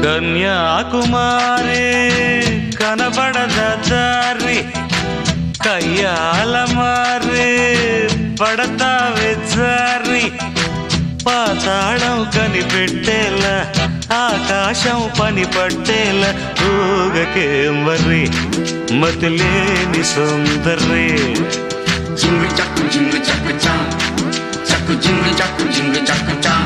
కన్యాకుమారి కనబడద దారి కయ్యాల మారి పడతావే జారి పాతాళం కనిపెట్టేలా ఆకాశం పని పట్టేలా ఊగకేం వర్రి మతిలేని సుందరి జింగు చక్కు చా చక్కు జింగు చక్కు చా